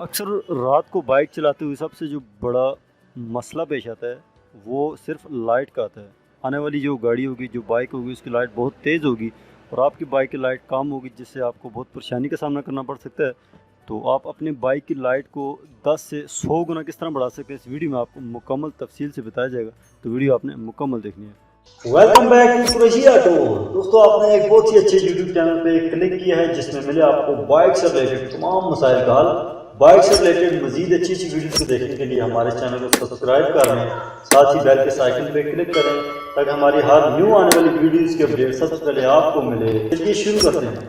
अक्सर रात को बाइक चलाते हुए सबसे जो बड़ा मसला पेश आता है वो सिर्फ लाइट का आता है। आने वाली जो गाड़ी होगी, जो बाइक होगी, उसकी लाइट बहुत तेज़ होगी और आपकी बाइक की लाइट कम होगी, जिससे आपको बहुत परेशानी का सामना करना पड़ सकता है। तो आप अपनी बाइक की लाइट को 10 से 100 गुना किस तरह बढ़ा सकते हैं, इस वीडियो में आपको मुकम्मल तफसील से बताया जाएगा। तो वीडियो आपने मुकम्मल देखनी है। Welcome back to Qureshi auto. दोस्तों, आपने एक बहुत ही अच्छे यूट्यूब चैनल पे क्लिक किया है जिसमें मिले आपको बाइक से रिलेटेड तमाम मसाइल का हल। बाइक से रिलेटेड मजीद अच्छी अच्छी वीडियो को देखने के लिए हमारे चैनल को सब्सक्राइब कर लें, साथ ही बेल के आइकन पे क्लिक करें ताकि हमारी हर न्यू आने वाली वीडियोस के अपडेट सबसे पहले आपको मिले। चलिए शुरू करते हैं।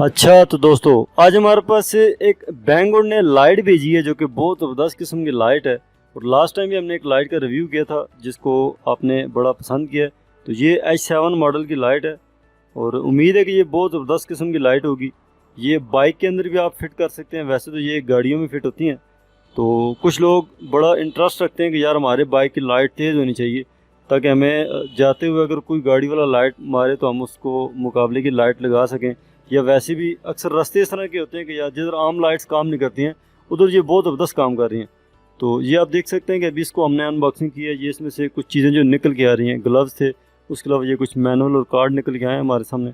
अच्छा, तो दोस्तों आज हमारे पास एक बैंगलोर ने लाइट भेजी है जो कि बहुत ज़बरदस्त किस्म की लाइट है। और लास्ट टाइम भी हमने एक लाइट का रिव्यू किया था जिसको आपने बड़ा पसंद किया है। तो ये H7 मॉडल की लाइट है और उम्मीद है कि ये बहुत ज़बरदस्त किस्म की लाइट होगी। ये बाइक के अंदर भी आप फिट कर सकते हैं, वैसे तो ये गाड़ियों में फिट होती हैं। तो कुछ लोग बड़ा इंटरेस्ट रखते हैं कि यार हमारे बाइक की लाइट तेज़ होनी चाहिए ताकि हमें जाते हुए अगर कोई गाड़ी वाला लाइट मारे तो हम उसको मुकाबले की लाइट लगा सकें। या वैसे भी अक्सर रास्ते इस तरह के होते हैं कि यार जिधर आम लाइट्स काम नहीं करती हैं उधर ये बहुत ज़बरदस्त काम कर रही हैं। तो ये आप देख सकते हैं कि अभी इसको हमने अनबॉक्सिंग की है। ये इसमें से कुछ चीज़ें जो निकल के आ रही हैं, ग्लव्स थे, उसके अलावा ये कुछ मैनुअल और कार्ड निकल के आए हैं हमारे सामने।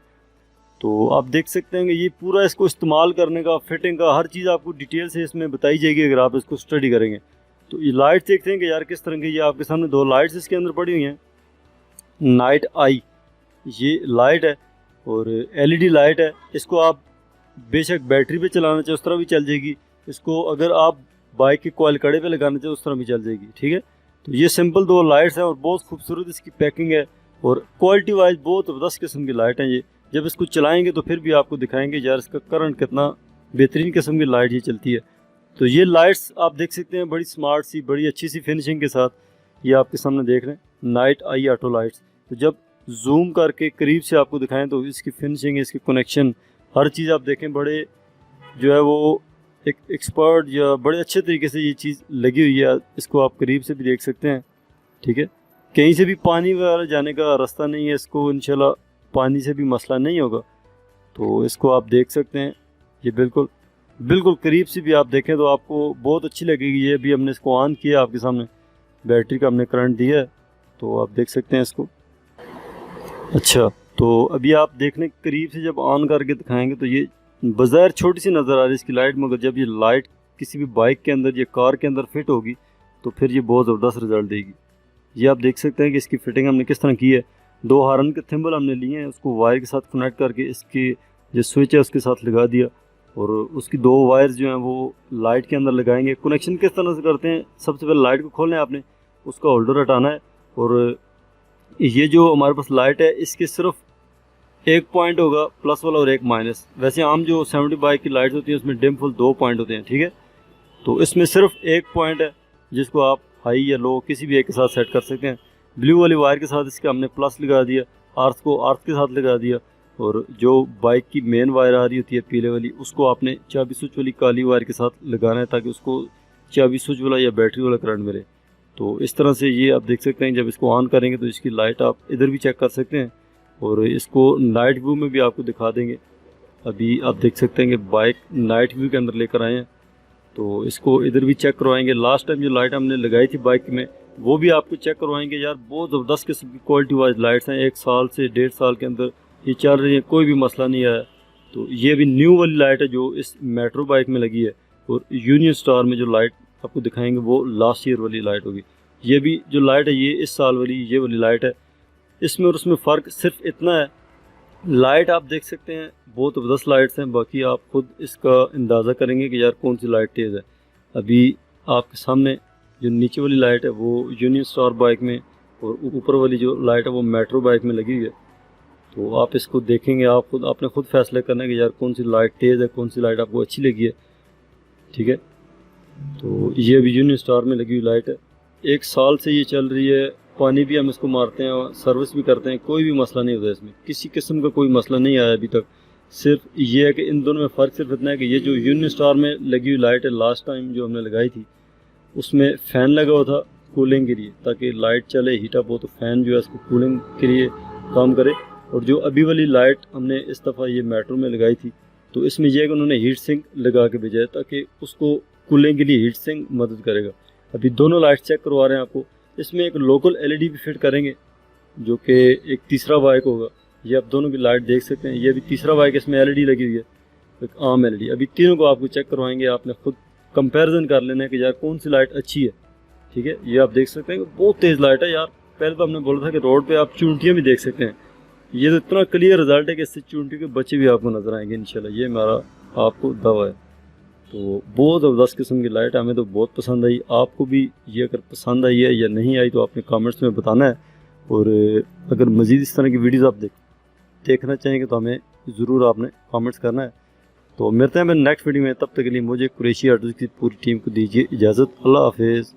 तो आप देख सकते हैं कि ये पूरा इसको इस्तेमाल करने का, फिटिंग का, हर चीज़ आपको डिटेल से इसमें बताई जाएगी अगर आप इसको स्टडी करेंगे। तो ये लाइट देखते हैं कि यार किस तरह की, ये आपके सामने दो लाइट्स इसके अंदर पड़ी हुई हैं। नाइट आई ये लाइट है और LED लाइट है। इसको आप बेशक बैटरी पे चलाना चाहे उस तरह भी चल जाएगी, इसको अगर आप बाइक के कॉइल कड़े पे लगाना चाहे उस तरह भी चल जाएगी। ठीक है, तो ये सिंपल दो लाइट्स हैं और बहुत खूबसूरत इसकी पैकिंग है और क्वालिटी वाइज बहुत ज़बरदस्त किस्म की लाइट हैं। ये जब इसको चलाएंगे तो फिर भी आपको दिखाएंगे यार इसका करंट कितना बेहतरीन किस्म की लाइट ये चलती है। तो ये लाइट्स आप देख सकते हैं बड़ी स्मार्ट सी, बड़ी अच्छी सी फिनिशिंग के साथ ये आपके सामने देख रहे हैं, नाइट आई ऑटो लाइट्स। तो जब जूम करके करीब से आपको दिखाएं तो इसकी फिनिशिंग, इसकी कनेक्शन, हर चीज़ आप देखें, बड़े जो है वो एक एक्सपर्ट या बड़े अच्छे तरीके से ये चीज़ लगी हुई है। इसको आप करीब से भी देख सकते हैं। ठीक है, कहीं से भी पानी वगैरह जाने का रास्ता नहीं है, इसको इंशाल्लाह पानी से भी मसला नहीं होगा। तो इसको आप देख सकते हैं, ये बिल्कुल बिल्कुल करीब से भी आप देखें तो आपको बहुत अच्छी लगेगी। ये भी हमने इसको ऑन किया आपके सामने, बैटरी का हमने करंट दिया है, तो आप देख सकते हैं इसको। अच्छा, तो अभी आप देखने करीब से जब ऑन करके दिखाएंगे तो ये बाज़ार छोटी सी नज़र आ रही है इसकी लाइट, मगर जब ये लाइट किसी भी बाइक के अंदर या कार के अंदर फिट होगी तो फिर ये बहुत ज़बरदस्त रिज़ल्ट देगी। ये आप देख सकते हैं कि इसकी फ़िटिंग हमने किस तरह की है। दो हारन के थिम्बल हमने लिए हैं, उसको वायर के साथ कनेक्ट करके इसकी जो स्विच है उसके साथ लगा दिया और उसकी दो वायर्स जो हैं वो लाइट के अंदर लगाएंगे। कनेक्शन किस तरह से करते हैं, सबसे पहले लाइट को खोलना है आपने, उसका होल्डर हटाना है और ये जो हमारे पास लाइट है इसके सिर्फ एक पॉइंट होगा प्लस वाला और एक माइनस। वैसे आम जो 70 बाइक की लाइट्स होती हैं उसमें डिम फुल 2 पॉइंट होते हैं। ठीक है, तो इसमें सिर्फ एक पॉइंट है जिसको आप हाई या लो किसी भी एक के साथ सेट कर सकते हैं। ब्लू वाली वायर के साथ इसके हमने प्लस लगा दिया, अर्थ को अर्थ के साथ लगा दिया और जो बाइक की मेन वायर आ रही होती है पीले वाली, उसको आपने चाबी स्विच वाली काली वायर के साथ लगाना है ताकि उसको चाबी स्विच वाला या बैटरी वाला करंट मिले। तो इस तरह से ये आप देख सकते हैं। जब इसको ऑन करेंगे तो इसकी लाइट आप इधर भी चेक कर सकते हैं और इसको नाइट व्यू में भी आपको दिखा देंगे। अभी आप देख सकते हैं कि बाइक नाइट व्यू के अंदर लेकर आए हैं, तो इसको इधर भी चेक करवाएंगे। लास्ट टाइम जो लाइट हमने लगाई थी बाइक में वो भी आपको चेक करवाएंगे। यार बहुत ज़बरदस्त किस्म की क्वालिटी वाइज लाइट्स हैं, 1 साल से 1.5 साल के अंदर ये चल रही हैं, कोई भी मसला नहीं आया। तो ये भी न्यू वाली लाइट है जो इस मेट्रो बाइक में लगी है और यूनियन स्टार में जो लाइट आपको दिखाएंगे वो लास्ट ईयर वाली लाइट होगी। ये भी जो लाइट है ये इस साल वाली ये वाली लाइट है। इसमें और उसमें फ़र्क सिर्फ इतना है, लाइट आप देख सकते हैं बहुत ज़बरदस्त लाइट्स हैं, बाकी आप खुद इसका अंदाज़ा करेंगे कि यार कौन सी लाइट तेज़ है। अभी आपके सामने जो नीचे वाली लाइट है वो यूनियन स्टार बाइक में और ऊपर वाली जो लाइट है वो मेट्रो बाइक में लगी हुई है। तो आप इसको देखेंगे, आपने खुद फैसला करना है कि यार कौन सी लाइट तेज़ है, कौन सी लाइट आपको अच्छी लगी है। ठीक है, तो ये अभी यूनियन स्टार में लगी हुई लाइट है, 1 साल से ये चल रही है। पानी भी हम इसको मारते हैं और सर्विस भी करते हैं, कोई भी मसला नहीं होता इसमें, किसी किस्म का कोई मसला नहीं आया अभी तक। सिर्फ ये है कि इन दोनों में फ़र्क सिर्फ इतना है कि ये जो यूनियन स्टार में लगी हुई लाइट है लास्ट टाइम जो हमने लगाई थी उसमें फ़ैन लगा हुआ था कूलिंग के लिए, ताकि लाइट चले, हीट अप हो तो फ़ैन जो है इसको कूलिंग के लिए काम करे। और जो अभी वाली लाइट हमने इस दफ़ा ये मेट्रो में लगाई थी तो इसमें यह है कि उन्होंने हीट सिंक लगा के भेजा है ताकि उसको कूलिंग के लिए हीट सिंक मदद करेगा। अभी दोनों लाइट चेक करवा रहे हैं आपको। इसमें एक लोकल LED भी फिट करेंगे जो कि एक तीसरा बाइक होगा। ये आप दोनों की लाइट देख सकते हैं, ये अभी तीसरा बाइक इसमें LED लगी हुई है, एक आम LED। अभी तीनों को आपको चेक करवाएंगे, आपने खुद कंपैरिजन कर लेना है कि यार कौन सी लाइट अच्छी है। ठीक है, ये आप देख सकते हैं कि बहुत तेज़ लाइट है यार। पहले तो हमने बोला था कि रोड पे आप चूंटियाँ भी देख सकते हैं, ये तो इतना क्लियर रिजल्ट है कि इससे चूंटियों के बच्चे भी आपको नजर आएंगे इंशाल्लाह, ये मेरा आपको दावा है। तो बहुत ज़बरदस्त किस्म की लाइट हमें तो बहुत पसंद आई। आपको भी ये अगर पसंद आई है या नहीं आई तो आपने कमेंट्स में बताना है। और अगर मज़ीद इस तरह की वीडियोज़ आप देखना चाहेंगे तो हमें ज़रूर आपने कमेंट्स करना है। तो मिलते हैं मैं नेक्स्ट वीडियो में, तब तक के लिए मुझे कुरैशी ऑटोज़ की पूरी टीम को दीजिए इजाज़त। अल्लाह हाफिज़।